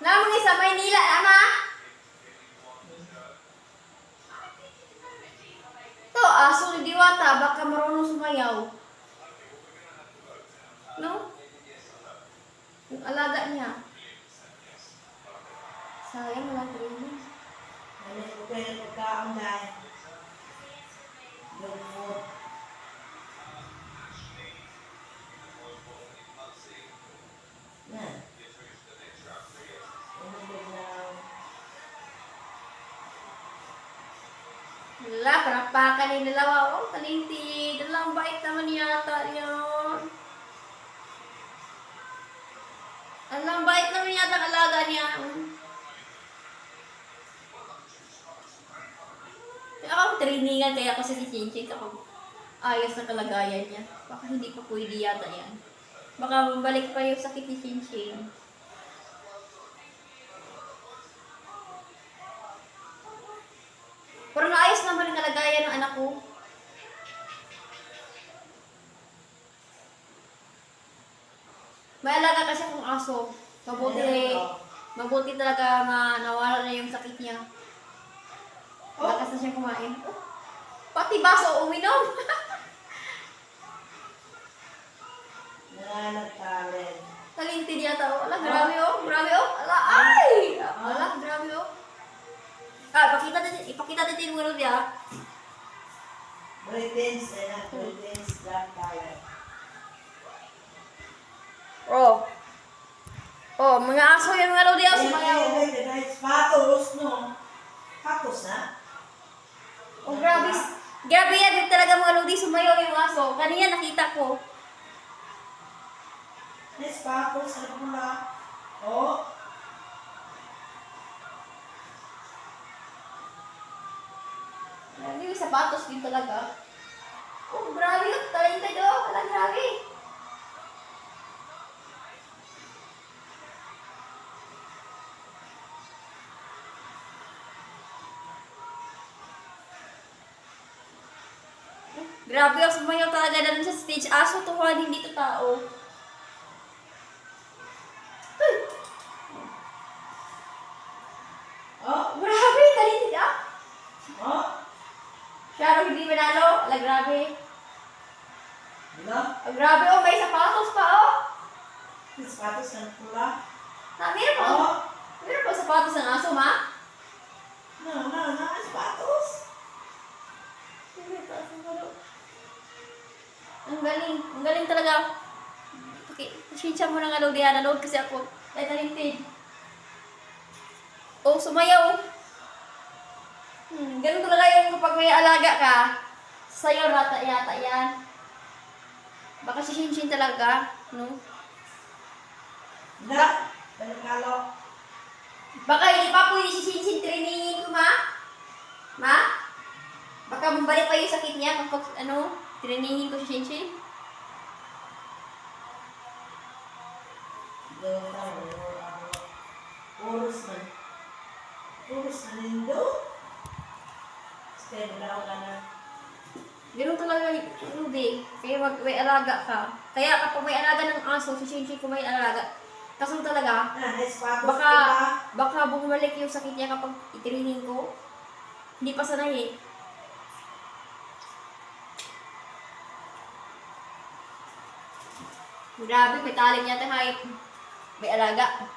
Namang sa Maynila, ama. To, aso ni Diwata, baka marunong sumayaw. No? Yung alaga niya. Sayang lang training. Ano ko kayo pagkaon dahil? Yung food. Na. Umubog na. Wala, parapakan ni dalawa. Oh, talinti. Dalang bait naman yata yun. Dalang bait naman yata ang alaga niya. Ako trainingan kaya ako sa si Chinchin ako ayos na kalagayan niya. Baka hindi pa pwede yata yan. Baka mabalik pa yung sakit ni Chinchin. Pero naayos naman ang kalagayan ng anak ko. May alaga kasi akong aso. Mabuti talaga nawala na yung sakit niya. Lakas na siyang kumain. Oh, pati baso uminom. Nananagtalent. Talintin yata. Oh. Ala, grabe oh. Grabe oh. Ala, ay! Ala, grabe oh. Ipakita natin yung ano niya. Britain's and Britain's Black Talent. Oh. Oh, mga aso yan mga lodi. Sumayaw. Patos, no? Patos na? Oh, grabe. Grabe yan. Talaga mga lodi. Sumayaw yung aso. Kanina nakita ko. Yes, patos. Ano pula? Oh. Grabe yung sapatos din talaga. Oh, grabe yun. Talentad oh. Wala, grabe. Grabe yung sumayaw talaga na dun sa stage. Aso to, hindi to tao. Oh, grabe. Talentad ah. Oh. Sharon, hindi manalo. Ala, grabe. Ano? Oh, grabe oh. May sapatos pa oh. Yes, patos. Ano pula? Meron pa. Oh. Meron pa sapatos ng aso, ma? No. Yes, patos. Ang galing. Ang galing talaga. Okay, pasensya mo na nga daw diyan. Nanood kasi ako. Dahil talintin. Oh, sumayaw. Ganun talaga yung kapag may alaga ka. Sa'yo rata yata yan. Baka si Shinshin talaga. No? Na. Talikalo. Baka hindi pa pwede si Shinshin trainingin ko, ma? Ma? Baka bumalik pa yung sakit niya kapag trainingin ko si Shinshin. Urus man. Urus man nindo. Stay daw ka na. Ganun talaga, Ruby. Kaya may alaga ka. Kaya kapag may alaga ng aso, si Shinshin ko may alaga. Kaso talaga, Yes, patos. baka bumalik yung sakit niya kapag i-training ko. Hindi pa sanay eh. Grabe, may talent niya tayo. May alaga.